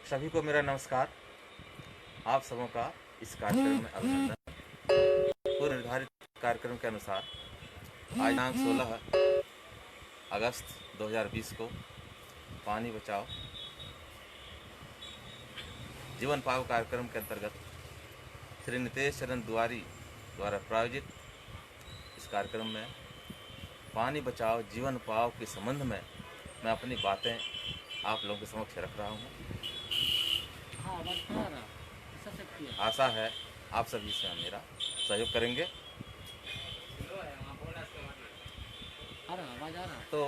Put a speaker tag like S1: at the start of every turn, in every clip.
S1: सभी को मेरा नमस्कार। आप सबों का इस कार्यक्रम में अभिनंदन। पूर्व निर्धारित कार्यक्रम के अनुसार आज दिनांक 16 अगस्त 2020 को पानी बचाओ जीवन पाओ कार्यक्रम के अंतर्गत श्री नितेश चरण दुआरी द्वारा प्रायोजित इस कार्यक्रम में पानी बचाओ जीवन पाओ के संबंध में मैं अपनी बातें आप लोगों के समक्ष रख रहा हूँ। आशा है आप सभी से मेरा सहयोग करेंगे। तो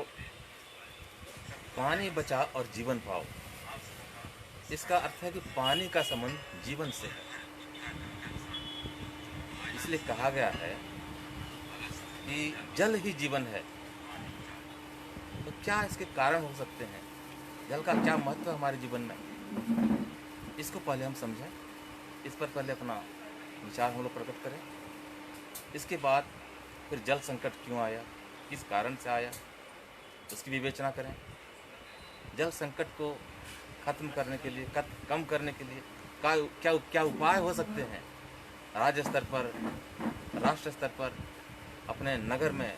S1: पानी बचाओ और जीवन पाओ, इसका अर्थ है कि पानी का संबंध जीवन से है। इसलिए कहा गया है कि जल ही जीवन है। तो क्या इसके कारण हो सकते हैं? जल का क्या महत्व है हमारे जीवन में, इसको पहले हम समझें। इस पर पहले अपना विचार हम लोग प्रकट करें। इसके बाद फिर जल संकट क्यों आया, किस कारण से आया, उसकी विवेचना करें। जल संकट को खत्म करने के लिए, कम करने के लिए क्या उपाय हो सकते हैं राज्य स्तर पर, राष्ट्र स्तर पर, अपने नगर में,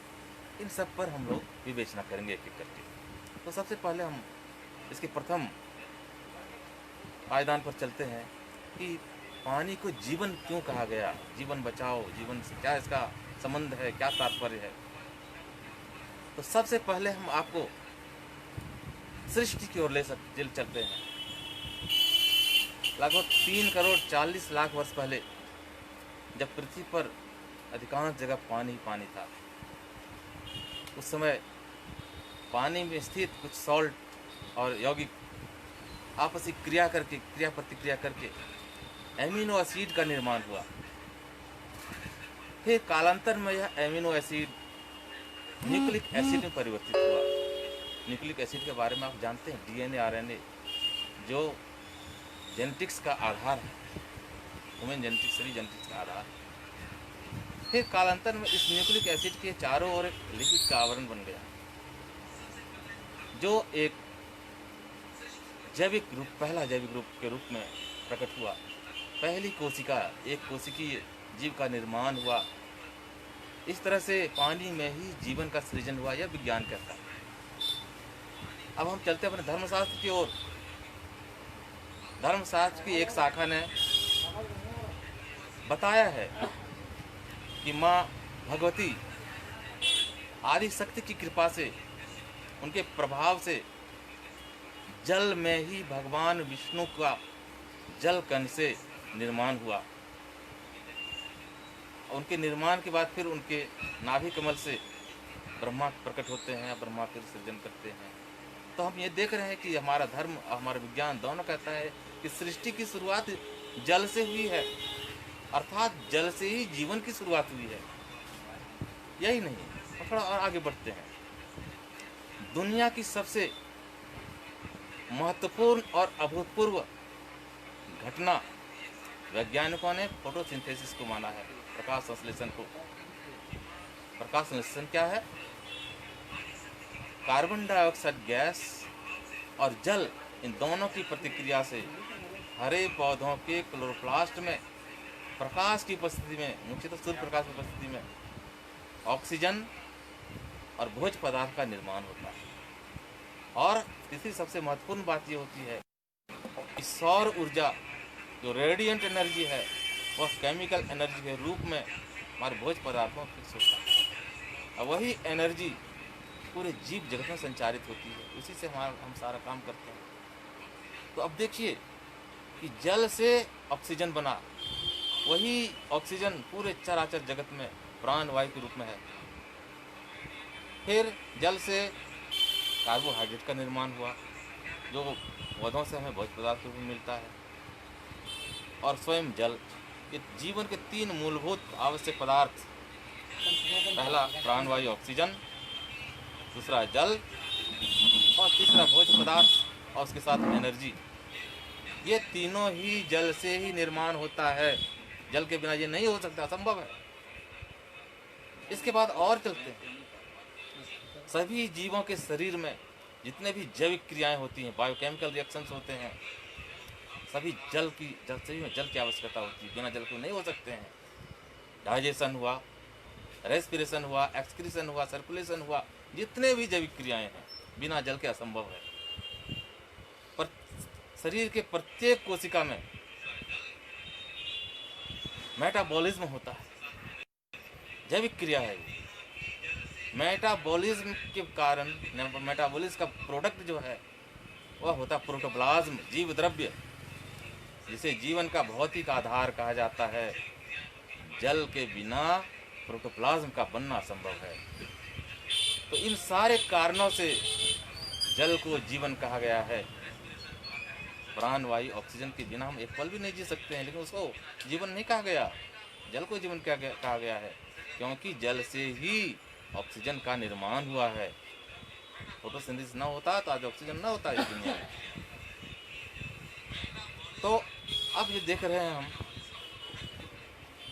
S1: इन सब पर हम लोग विवेचना करेंगे एक एक करके। तो सबसे पहले हम इसके प्रथम पायदान पर चलते हैं कि पानी को जीवन क्यों कहा गया। जीवन बचाओ, जीवन से क्या इसका संबंध है, क्या तात्पर्य है। तो सबसे पहले हम आपको सृष्टि की ओर ले चलते हैं। लगभग 3 करोड़ 40 लाख वर्ष पहले जब पृथ्वी पर अधिकांश जगह पानी ही पानी था, उस समय पानी में स्थित कुछ सॉल्ट और यौगिक आपसी क्रिया प्रतिक्रिया करके एमिनो एसिड का निर्माण हुआ। फिर कालांतर में यह एमिनो एसिड न्यूक्लिक एसिड में परिवर्तित हुआ। न्यूक्लिक एसिड के बारे में आप जानते हैं, डीएनए आरएनए जो जेनेटिक्स का आधार है, ह्यूमन जेनेटिक्स, सभी जेनेटिक्स का आधार है। फिर कालांतर में इस न्यूक्लिक एसिड के चारों ओर एक लिपिड का आवरण बन गया, जो एक जैविक रूप, पहला जैविक रूप के रूप में प्रकट हुआ। पहली कोशिका, एक कोशिकीय जीव का निर्माण हुआ। इस तरह से पानी में ही जीवन का सृजन हुआ, यह विज्ञान कहता है। अब हम चलते अपने धर्मशास्त्र की ओर। धर्मशास्त्र की एक शाखा ने बताया है कि माँ भगवती आदि शक्ति की कृपा से, उनके प्रभाव से जल में ही भगवान विष्णु का जल कण से निर्माण हुआ। उनके निर्माण के बाद फिर उनके नाभि कमल से ब्रह्मा प्रकट होते हैं, ब्रह्मा फिर सृजन करते हैं। तो हम ये देख रहे हैं कि हमारा धर्म, हमारा विज्ञान दोनों कहता है कि सृष्टि की शुरुआत जल से हुई है, अर्थात जल से ही जीवन की शुरुआत हुई है। यही नहीं, तो थोड़ा और आगे बढ़ते हैं। दुनिया की सबसे महत्वपूर्ण और अभूतपूर्व घटना वैज्ञानिकों ने फोटोसिंथेसिस को माना है, प्रकाश संश्लेषण को। प्रकाश संश्लेषण क्या है? कार्बन डाइऑक्साइड गैस और जल, इन दोनों की प्रतिक्रिया से हरे पौधों के क्लोरोप्लास्ट में प्रकाश की उपस्थिति में, मुख्यतः सूर्य प्रकाश की उपस्थिति में, ऑक्सीजन और भोज्य पदार्थ का निर्माण होता है। और तीसरी सबसे महत्वपूर्ण बात ये होती है कि सौर ऊर्जा, जो रेडिएंट एनर्जी है, वह केमिकल एनर्जी के रूप में हमारे भोज्य पदार्थों में फिक्स होता है। और वही एनर्जी पूरे जीव जगत में संचारित होती है, उसी से हम सारा काम करते हैं। तो अब देखिए कि जल से ऑक्सीजन बना, वही ऑक्सीजन पूरे चराचर जगत में प्राणवायु के रूप में है। फिर जल से कार्बोहाइड्रेट का निर्माण हुआ, जो पौधों से हमें भोज्य पदार्थ भी मिलता है। और स्वयं जल, ये जीवन के 3 मूलभूत आवश्यक पदार्थ, पहला प्राणवायु ऑक्सीजन, दूसरा जल और तीसरा भोज्य पदार्थ और उसके साथ एनर्जी। ये तीनों ही जल से ही निर्माण होता है। जल के बिना ये नहीं हो सकता, असंभव है। इसके बाद और चलते हैं। सभी जीवों के शरीर में जितने भी जैविक क्रियाएं होती हैं, बायोकेमिकल रिएक्शंस होते हैं, सभी सभी में जल की आवश्यकता होती है, बिना जल के नहीं हो सकते हैं। डाइजेशन हुआ, रेस्पिरेशन हुआ, एक्सक्रीशन हुआ, सर्कुलेशन हुआ, जितने भी जैविक क्रियाएं हैं बिना जल के असंभव है। पर शरीर के प्रत्येक कोशिका में मेटाबॉलिज्म होता है, जैविक क्रिया है। मेटाबॉलिज्म के कारण मेटाबॉलिज्म का प्रोडक्ट जो है वह होता है प्रोटोप्लाज्म, जीव द्रव्य, जिसे जीवन का भौतिक आधार कहा जाता है। जल के बिना प्रोटोप्लाज्म का बनना असंभव है। तो इन सारे कारणों से जल को जीवन कहा गया है। प्राणवायु ऑक्सीजन के बिना हम एक पल भी नहीं जी सकते हैं, लेकिन उसको जीवन नहीं कहा गया, जल को जीवन कहा गया है, क्योंकि जल से ही ऑक्सीजन का निर्माण हुआ है। फोटोसिंथेसिस ना होता तो आज ऑक्सीजन ना होता इस दुनिया में। तो अब ये देख रहे हैं हम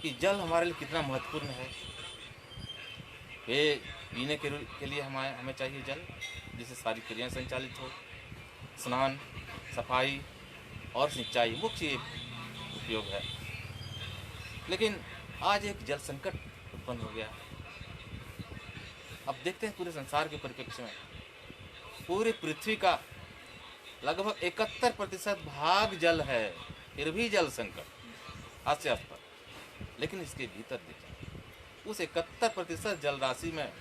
S1: कि जल हमारे लिए कितना महत्वपूर्ण है। पीने के लिए हमें चाहिए जल, जिससे सारी क्रियाएं संचालित हो। स्नान, सफाई और सिंचाई मुख्य उपयोग है। लेकिन आज एक जल संकट उत्पन्न हो गया। अब देखते हैं पूरे संसार के परिप्रेक्ष्य में पूरी पृथ्वी का लगभग 71% भाग जल है, फिर भी जल संकट हास्यास्पद। लेकिन इसके भीतर देखें, उस 71% जल राशि में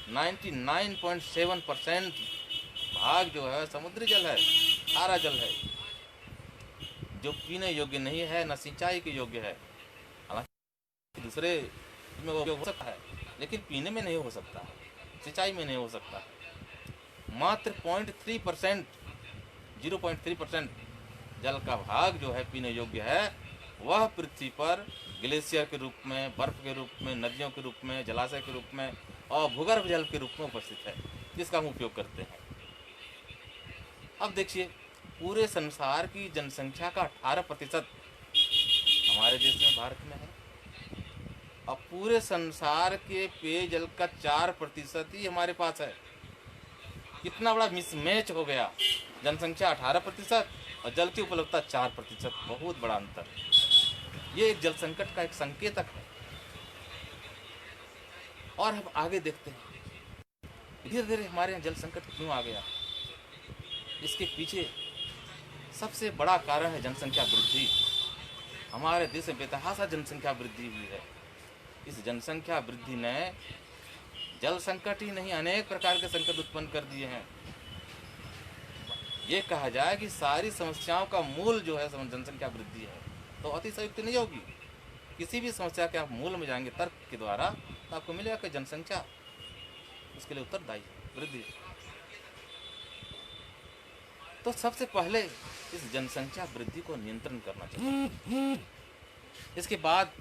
S1: 99.7% भाग जो है समुद्री जल है, खारा जल है, जो पीने योग्य नहीं है, न सिंचाई के योग्य है। हालांकि दूसरे में वो हो सकता है, लेकिन पीने में नहीं हो सकता, सिंचाई में नहीं हो सकता। मात्र 0.3% जल का भाग जो है पीने योग्य है, वह पृथ्वी पर ग्लेशियर के रूप में, बर्फ के रूप में, नदियों के रूप में, जलाशय के रूप में और भूगर्भ जल के रूप में उपस्थित है, जिसका हम उपयोग करते हैं। अब देखिए, पूरे संसार की जनसंख्या का 18% हमारे देश में, भारत में है, और पूरे संसार के पेयजल का 4% ही हमारे पास है। कितना बड़ा मिसमैच हो गया, जनसंख्या 18% और जल की उपलब्धता 4%, बहुत बड़ा अंतर। ये एक जल संकट का एक संकेतक है। और हम आगे देखते हैं धीरे धीरे हमारे यहाँ जल संकट क्यों आ गया। इसके पीछे सबसे बड़ा कारण है जनसंख्या वृद्धि। हमारे देश में बेतहाशा जनसंख्या वृद्धि हुई है। इस जनसंख्या वृद्धि ने जल संकट ही नहीं, अनेक प्रकार के संकट उत्पन्न कर दिए हैं। ये कहा जाए कि सारी समस्याओं का मूल जो है जनसंख्या वृद्धि है, तो अतिशयोक्ति नहीं होगी। किसी भी समस्या के आप मूल में जाएंगे तर्क के द्वारा, तो आपको मिलेगा कि जनसंख्या उसके लिए उत्तरदायी वृद्धि। तो सबसे पहले इस जनसंख्या वृद्धि को नियंत्रण करना चाहिए। इसके बाद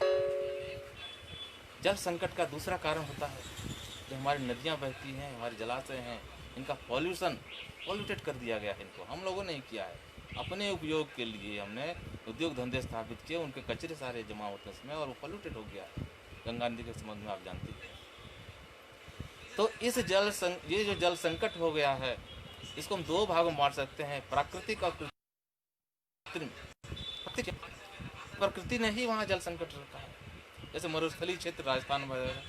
S1: जल संकट का दूसरा कारण होता है जो हमारी नदियाँ बहती हैं, हमारे जलाशय हैं, इनका पॉल्यूटेड कर दिया गया है। इनको हम लोगों ने ही किया है, अपने उपयोग के लिए हमने उद्योग धंधे स्थापित किए, उनके कचरे सारे जमा होते हैं इसमें और वो पॉल्यूटेड हो गया है। गंगा नदी के संबंध में आप जानते हैं। तो इस ये जो जल संकट हो गया है, इसको हम दो भागों में बांट सकते हैं, प्राकृतिक और कृत्रिम। प्रकृति ने ही वहाँ जल संकट रखा है, जैसे मरुस्थलीय क्षेत्र राजस्थान वगैरह।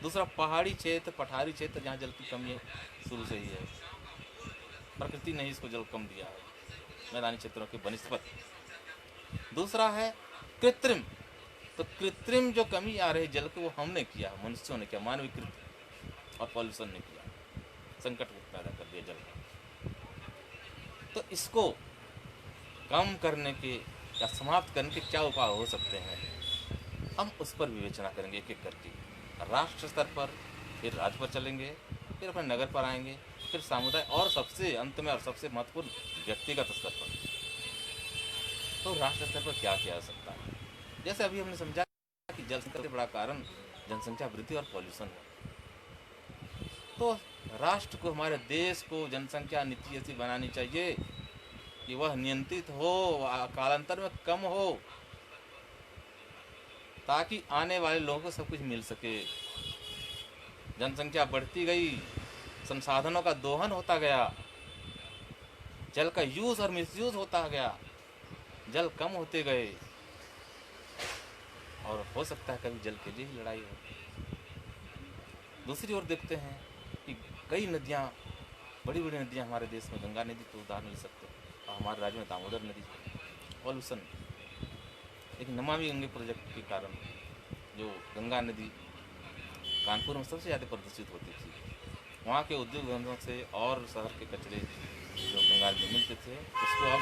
S1: दूसरा पहाड़ी क्षेत्र, पठारी क्षेत्र, जहाँ जल की कमी शुरू से ही है, प्रकृति ने ही इसको जल कम दिया है मैदानी क्षेत्रों के बनिस्पत। दूसरा है कृत्रिम। तो कृत्रिम जो कमी आ रही जल की, वो हमने किया, मनुष्यों ने किया, मानवीकृत और पॉल्यूशन ने किया, संकट पैदा कर दिया जल का। तो इसको कम करने के या समाप्त करने के क्या उपाय हो सकते हैं, हम उस पर विवेचना करेंगे एक एक करके। राष्ट्र स्तर पर, फिर राज्य पर चलेंगे, फिर अपने नगर पर आएंगे, फिर समुदाय, और सबसे अंत में और सबसे महत्वपूर्ण व्यक्तिगत स्तर पर। तो राष्ट्र स्तर पर क्या किया जा सकता है। जैसे अभी हमने समझा कि जल संकट का बड़ा कारण जनसंख्या वृद्धि और पॉल्यूशन है। तो राष्ट्र को, हमारे देश को जनसंख्या नीति ऐसी बनानी चाहिए कि वह नियंत्रित हो, कालांतर में कम हो, ताकि आने वाले लोगों को सब कुछ मिल सके। जनसंख्या बढ़ती गई, संसाधनों का दोहन होता गया, जल का यूज और मिसयूज होता गया, जल कम होते गए, और हो सकता है कभी जल के लिए ही लड़ाई हो। दूसरी ओर देखते हैं कि कई नदियाँ, बड़ी बड़ी नदियाँ हमारे देश में, गंगा नदी तो उदाहरण ले सकते हैं, और हमारे राज्य में दामोदर नदी, पॉल्यूशन, एक नमामि गंगे प्रोजेक्ट के कारण जो गंगा नदी कानपुर में सबसे ज़्यादा प्रदूषित होती थी, वहाँ के उद्योग धंधों से और शहर के कचरे जो गंगा नदी मिलते थे, उसको अब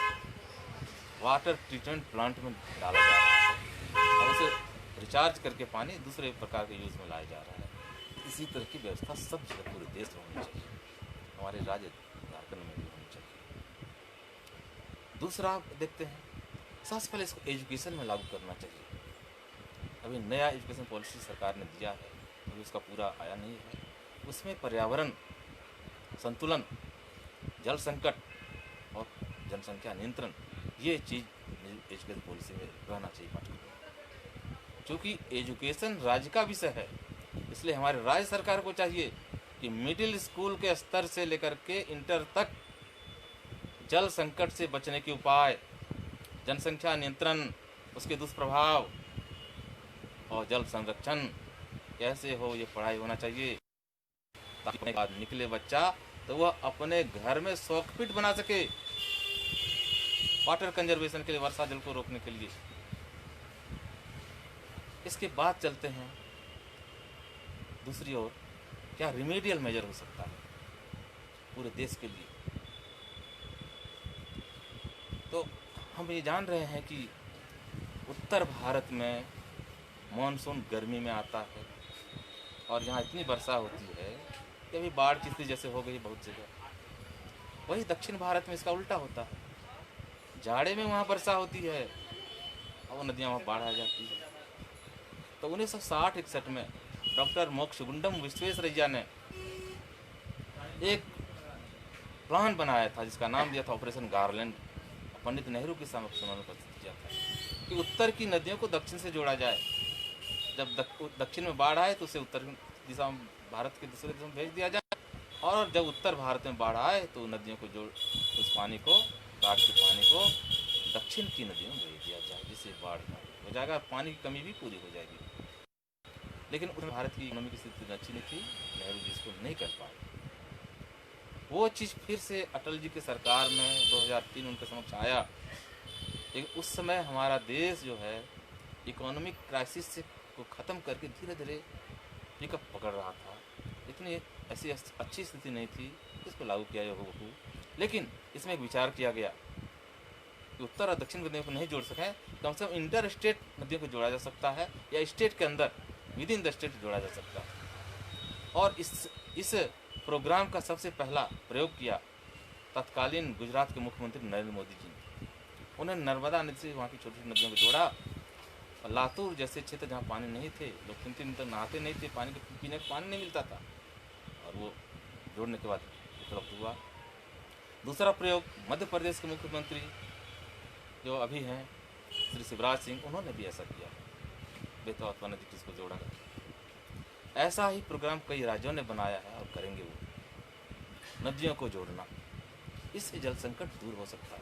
S1: वाटर ट्रीटमेंट प्लांट में डाला जा रहा है और उसे रिचार्ज करके पानी दूसरे प्रकार के यूज़ में लाया जा रहा है। इसी तरह की व्यवस्था सब जगह पूरे देश में होनी चाहिए, हमारे राज्य झारखंड में भी होनी चाहिए। दूसरा आप देखते हैं, सबसे पहले इसको एजुकेशन में लागू करना चाहिए। अभी नया एजुकेशन पॉलिसी सरकार ने दिया है, अभी उसका पूरा आया नहीं है। उसमें पर्यावरण संतुलन, जल संकट और जनसंख्या नियंत्रण, ये चीज़ एजुकेशन पॉलिसी में रहना चाहिए पाठ्यक्रम। क्योंकि एजुकेशन राज्य का विषय है, इसलिए हमारे राज्य सरकार को चाहिए कि मिडिल स्कूल के स्तर से लेकर के इंटर तक जल संकट से बचने के उपाय, जनसंख्या नियंत्रण, उसके दुष्प्रभाव और जल संरक्षण कैसे हो, ये पढ़ाई होना चाहिए, ताकि बाद निकले बच्चा तो वह अपने घर में सॉकपिट बना सके वाटर कंजर्वेशन के लिए, वर्षा जल को रोकने के लिए। इसके बाद चलते हैं दूसरी ओर, क्या रिमेडियल मेजर हो सकता है पूरे देश के लिए। तो हम ये जान रहे हैं कि उत्तर भारत में मानसून गर्मी में आता है और यहाँ इतनी वर्षा होती है कि अभी बाढ़ की स्थिति जैसे हो गई बहुत जगह। वही दक्षिण भारत में इसका उल्टा होता है, जाड़े में वहाँ वर्षा होती है और नदियाँ वहाँ बाढ़ आ जाती है। तो 1960-61 में डॉक्टर मोक्षगुंडम विश्वेश्वरैया ने एक प्लान बनाया था जिसका नाम दिया था ऑपरेशन गार्लैंड, पंडित नेहरू के समक्ष उन्होंने प्रस्तुत किया था कि उत्तर की नदियों को दक्षिण से जोड़ा जाए। जब दक्षिण में बाढ़ आए तो उसे उत्तर दिशा में, भारत के दूसरे दिशा में भेज दिया जाए, और जब उत्तर भारत में बाढ़ आए तो नदियों को जोड़, उस पानी को, बाढ़ के पानी को दक्षिण की नदियों में भेज दिया जाए, जिससे बाढ़ हो जाएगा, पानी की कमी भी पूरी हो जाएगी। लेकिन उत्तर भारत की इकोनॉमी की स्थिति अच्छी नहीं थी, नेहरू जी इसको नहीं कर पाए। वो चीज़ फिर से अटल जी की सरकार में 2003 उनके समक्ष आया, लेकिन उस समय हमारा देश जो है इकोनॉमिक क्राइसिस से को ख़त्म करके धीरे धीरे पिकअप पकड़ रहा था। इतनी ऐसी अच्छी स्थिति नहीं थी इसको लागू किया हो, लेकिन इसमें एक विचार किया गया कि उत्तर और दक्षिण नदियों को नहीं जोड़ सकें, कम से कम इंटर स्टेट नदियों को जोड़ा जा सकता है, या स्टेट के अंदर विद इन द स्टेट जोड़ा जा सकता है। और इस प्रोग्राम का सबसे पहला प्रयोग किया तत्कालीन गुजरात के मुख्यमंत्री नरेंद्र मोदी जी ने। उन्होंने नर्मदा नदी से वहाँ की छोटी छोटी नदियों को जोड़ा, और लातूर जैसे क्षेत्र जहाँ पानी नहीं थे, लोग 3-3 दिन तक नहाते नहीं थे, पानी के पीने का पानी नहीं मिलता था, और वो जोड़ने के बाद उपलब्ध हुआ। दूसरा प्रयोग मध्य प्रदेश के मुख्यमंत्री जो अभी हैं श्री शिवराज सिंह, उन्होंने भी ऐसा किया, बेतवा नदी जिसको जोड़ा। ऐसा ही प्रोग्राम कई राज्यों ने बनाया है और करेंगे वो, नदियों को जोड़ना, इससे जल संकट दूर हो सकता है,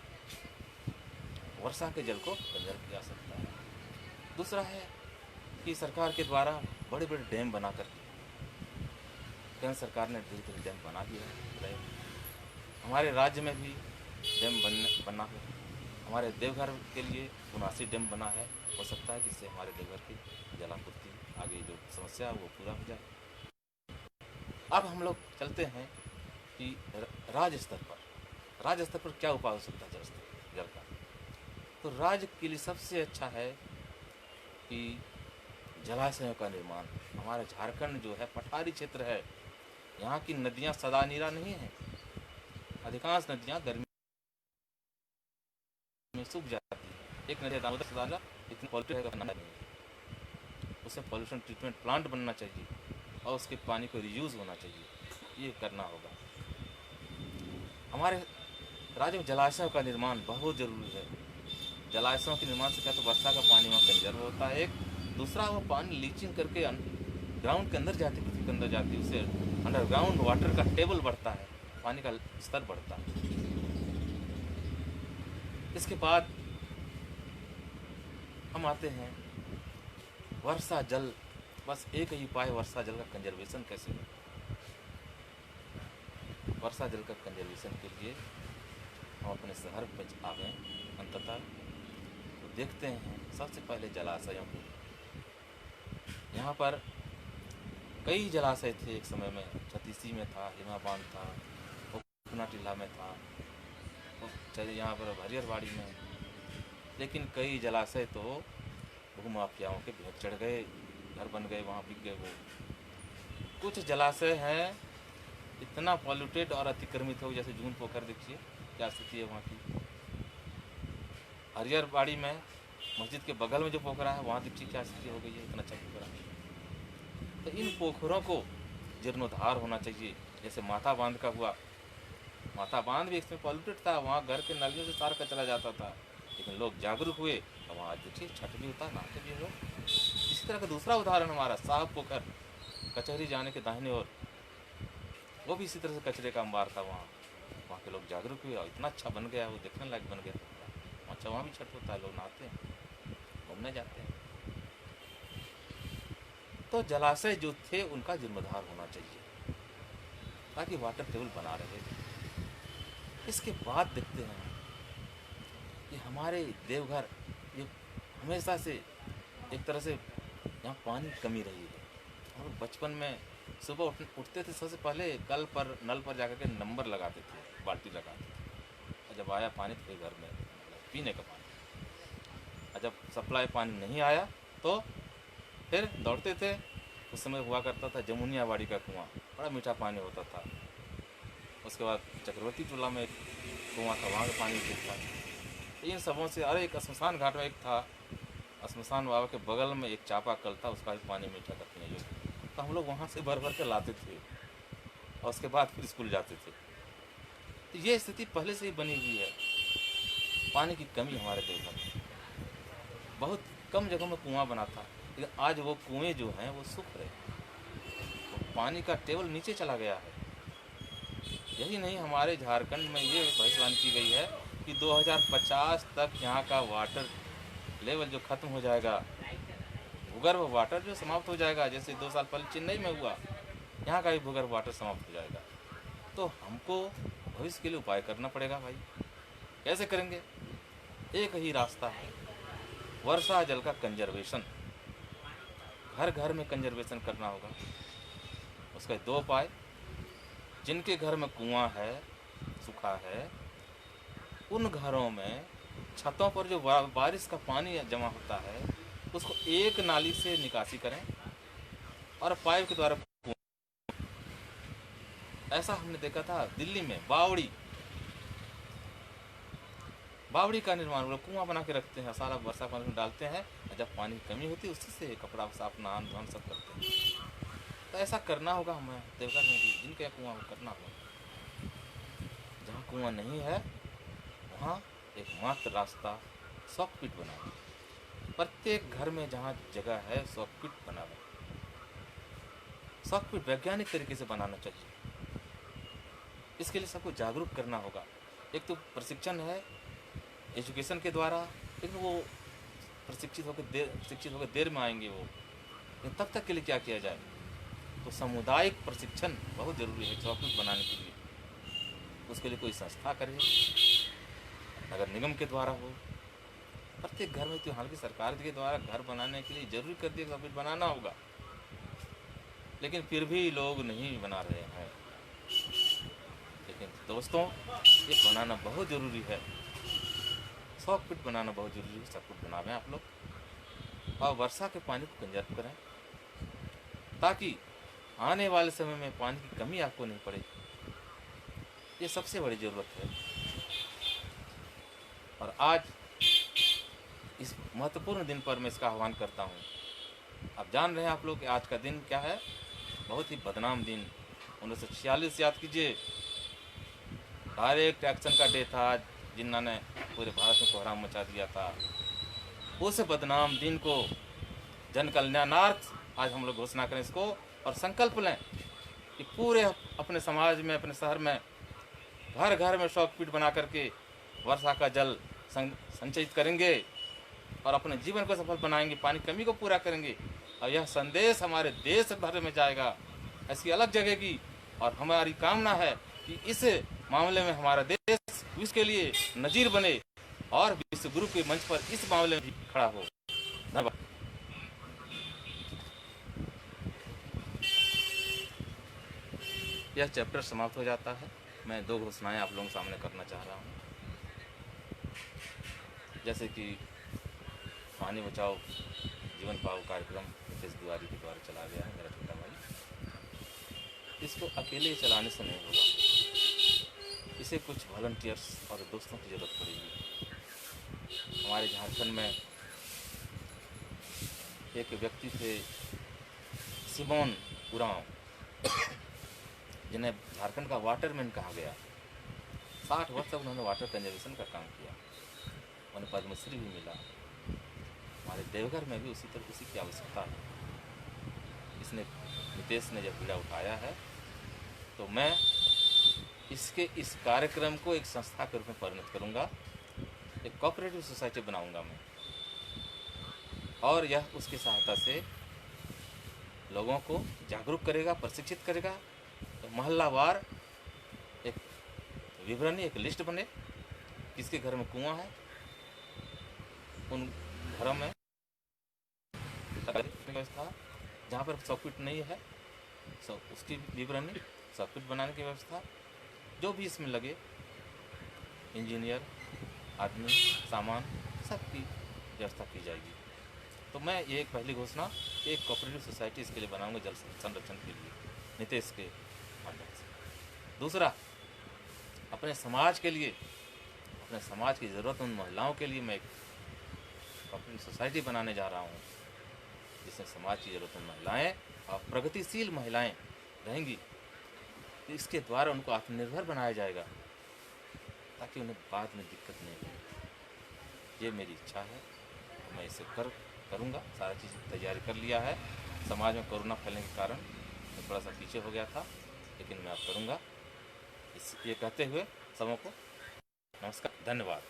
S1: वर्षा के जल को कंजर्व किया जा सकता है। दूसरा है कि सरकार के द्वारा बड़े बड़े डैम बना कर, केंद्र सरकार ने धीरे धीरे डैम बना दिया है, हमारे राज्य में भी डैम बना है, हमारे देवघर के लिए 79 डैम बना है, हो सकता है कि इससे हमारे देवघर की जलापूर्ति आगे जो समस्या है वो पूरा हो जाए। अब हम लोग चलते हैं कि राज्य स्तर पर क्या उपाय हो सकता है जल का। तो राज्य के लिए सबसे अच्छा है कि जलाशयों का निर्माण। हमारा झारखंड जो है पठारी क्षेत्र है, यहाँ की नदियाँ सदा नीरा नहीं है, अधिकांश नदियाँ गर्मी में सूख जाती है। एक नदी दामोदर सदाजा इतनी पॉल्यूटेड है, उसे पॉल्यूशन ट्रीटमेंट प्लांट बनना चाहिए और उसके पानी को रीयूज़ होना चाहिए, ये करना होगा। हमारे राज्य में जलाशयों का निर्माण बहुत ज़रूरी है। जलाशयों के निर्माण से क्या तो वर्षा का पानी वहाँ कंजर्व होता है, एक दूसरा वो पानी लीचिंग करके ग्राउंड के अंदर जाती है, पृथ्वी के अंदर जाती है, उससे अंडरग्राउंड वाटर का टेबल बढ़ता है, पानी का स्तर बढ़ता है। इसके बाद हम आते हैं वर्षा जल। बस एक ही उपाय वर्षा जल का कंजर्वेशन कैसे हो। वर्षा जल का कंजर्वेशन के लिए हम अपने शहर में आ गए अंततः, तो देखते हैं सबसे पहले जलाशयों को। यहाँ पर कई जलाशय थे एक समय में। छत्तीसी में था, हिमा बांध था, उपना टीला में था, यहाँ पर हरिहरवाड़ी में। लेकिन कई जलाशय तो भूमाफियाओं के भेंट चढ़ गए, घर बन गए, वहाँ बिक गए वो। कुछ जलाशय हैं इतना पॉल्यूटेड और अतिक्रमित हो, जैसे जून पोखर देखिए क्या स्थिति है वहाँ की। हरिहरवाड़ी में मस्जिद के बगल में जो पोखरा है वहाँ देखिए क्या स्थिति हो गई है, इतना अच्छा पोखरा। तो इन पोखरों को जीर्णोद्धार होना चाहिए। जैसे माता बांध का हुआ, माता बांध भी इसमें पॉल्यूटेड था, वहाँ घर के नालियों से सारा कचरा जाता था, लेकिन लोग जागरूक हुए और वहाँ देखिए छठ भी होता, नहाते भी लोग। इसी तरह का दूसरा उदाहरण हमारा साहब पोखर, कचहरी जाने के दाहिने ओर, वो भी इसी तरह से कचरे का अंबार था। वहाँ के लोग जागरूक हुए और इतना अच्छा बन गया, वो देखने लायक बन गया। अच्छा वहाँ भी छठ होता है, लोग नहाते हैं, घूमने जाते हैं। तो जलाशय जो थे उनका जीर्णोद्धार होना चाहिए ताकि वाटर टेबल बना रहे। इसके बाद देखते हैं कि हमारे देवघर ये हमेशा से एक तरह से यहाँ पानी की कमी रही है। और बचपन में सुबह उठते थे, सबसे पहले नल पर जाकर के नंबर लगाते थे, बाल्टी लगाते थे, और जब आया पानी तो घर में पीने का पानी। और जब सप्लाई पानी नहीं आया तो फिर दौड़ते थे। उस समय हुआ करता था जमुनियावाड़ी का कुआं, बड़ा मीठा पानी होता था। उसके बाद चक्रवर्ती टोला में एक कुआं था, वहाँ का पानी ठीक था। इन सबों से, अरे एक शमशान घाट में एक था, शमशान बाबा के बगल में एक चापाकल था, उसका भी पानी मीठा था पीने योग्य। तो हम लोग वहाँ से भर भर के लाते थे और उसके बाद फिर स्कूल जाते थे। तो ये स्थिति पहले से ही बनी हुई है। पानी की कमी हमारे देवघर में, बहुत कम जगहों में कुआं बना था, लेकिन आज वो कुएं जो हैं वो सूख रहे हैं, तो पानी का टेबल नीचे चला गया है। यही नहीं, हमारे झारखंड में ये भविष्यवाणी की गई है कि 2050 तक यहाँ का वाटर लेवल जो खत्म हो जाएगा, भूगर्भ वाटर जो समाप्त हो जाएगा, जैसे 2 साल पहले चेन्नई में हुआ, यहाँ का भी भूगर्भ वाटर समाप्त हो जाएगा। तो हमको भविष्य के लिए उपाय करना पड़ेगा भाई। कैसे करेंगे? एक ही रास्ता है, वर्षा जल का कंजर्वेशन। घर घर में कंजर्वेशन करना होगा। उसके 2 उपाय, जिनके घर में कुआं है, सूखा है, उन घरों में छतों पर जो बारिश का पानी जमा होता है उसको एक नाली से निकासी करें और पाइप के द्वारा। ऐसा हमने देखा था दिल्ली में, बावड़ी का निर्माण, वो लोग कुआं बना के रखते हैं, सारा वर्षा पानी में डालते हैं, और जब पानी की कमी होती है उसी से कपड़ा साफ, नहान धोन सब करते हैं। तो ऐसा करना होगा हमें देवघर में भी, जिनके कुआं करना होगा। जहाँ कुआं नहीं है वहाँ एकमात्र रास्ता सॉकपिट बनाना। प्रत्येक घर में जहाँ जगह है सॉकपिट बनाना। सॉकपिट वैज्ञानिक तरीके से बनाना चाहिए। इसके लिए सबको जागरूक करना होगा। एक तो प्रशिक्षण है एजुकेशन के द्वारा, लेकिन वो शिक्षित होकर देर में आएंगे वो, लेकिन तब तक के लिए क्या किया जाए? तो सामुदायिक प्रशिक्षण बहुत ज़रूरी है सॉकपिट बनाने के लिए। उसके लिए कोई संस्था करे, नगर निगम के द्वारा हो, प्रत्येक घर में। तो हालांकि सरकार के द्वारा घर बनाने के लिए जरूरी कर दिया सॉकपिट बनाना होगा, लेकिन फिर भी लोग नहीं बना रहे हैं। लेकिन दोस्तों, ये बनाना बहुत ज़रूरी है, सॉकपिट बनाना बहुत ज़रूरी है। सॉकपिट बनावें आप लोग और वर्षा के पानी को कंजर्व करें, ताकि आने वाले समय में पानी की कमी आपको नहीं पड़े। ये सबसे बड़ी ज़रूरत है। और आज इस महत्वपूर्ण दिन पर मैं इसका आह्वान करता हूँ। आप जान रहे हैं आप लोग कि आज का दिन क्या है? बहुत ही बदनाम दिन। 1946 याद कीजिए, डायरेक्ट एक्शन का डे था, जिन्होंने पूरे भारत में कोहराम मचा दिया था। उस बदनाम दिन को जन कल्याणार्थ आज हम लोग घोषणा करें इसको, और संकल्प लें कि पूरे अपने समाज में, अपने शहर में, घर घर में सॉकपिट बना करके वर्षा का जल संचयित करेंगे और अपने जीवन को सफल बनाएंगे, पानी की कमी को पूरा करेंगे और यह संदेश हमारे देश भर में जाएगा, ऐसी अलग जगह की। और हमारी कामना है कि इस मामले में हमारा देश विश्व के लिए नजीर बने और विश्व गुरु के मंच पर इस मामले में भी खड़ा हो। धन्यवाद। यह चैप्टर समाप्त हो जाता है। मैं 2 घोषणाएं आप लोगों के सामने करना चाह रहा हूँ। जैसे कि पानी बचाओ जीवन पाओ कार्यक्रम नितेश तिवारी के द्वारा चला गया है, मेरा छोटा भाई, इसको अकेले चलाने से नहीं होगा, इसे कुछ वॉलंटियर्स और दोस्तों की ज़रूरत पड़ेगी। हमारे झारखंड में एक व्यक्ति थे सिमोन उरांव, जिन्हें झारखंड का वाटरमैन कहा गया। 60 वर्ष तक उन्होंने वाटर कंजर्वेशन का काम किया, उन्हें पद्मश्री भी मिला। हमारे देवघर में भी उसी की आवश्यकता है। नितेश ने जब पीड़ा उठाया है तो मैं इस कार्यक्रम को एक संस्था के रूप में परिणत करूंगा, एक कोऑपरेटिव सोसाइटी बनाऊंगा मैं, और यह उसकी सहायता से लोगों को जागरूक करेगा, प्रशिक्षित करेगा। तो मोहल्लावार एक विवरणी, एक लिस्ट बने, किसके घर में कुआं है, उन घरों में व्यवस्था, जहाँ पर सॉकेट नहीं है उसकी विवरणी, सॉकेट बनाने की व्यवस्था, जो भी इसमें लगे, इंजीनियर, आदमी, सामान, सबकी व्यवस्था की जाएगी। तो मैं ये एक पहली घोषणा एक कोऑपरेटिव सोसाइटी इसके लिए बनाऊंगा, जल संरक्षण के लिए, नितेश के माध्यम से। दूसरा, अपने समाज के लिए, अपने समाज की ज़रूरतमंद महिलाओं के लिए मैं एक कोऑपरेटिव सोसाइटी बनाने जा रहा हूँ, जिसमें समाज की ज़रूरतमंद महिलाएं और प्रगतिशील महिलाएं रहेंगी। तो इसके द्वारा उनको आत्मनिर्भर बनाया जाएगा, ताकि उन्हें बाद में दिक्कत नहीं हो। ये मेरी इच्छा है, तो मैं इसे करूँगा। सारा चीज़ तैयारी कर लिया है। समाज में कोरोना फैलने के कारण मैं थोड़ा सा पीछे हो गया था, लेकिन मैं अब करूँगा। ये कहते हुए सबों को नमस्कार, धन्यवाद।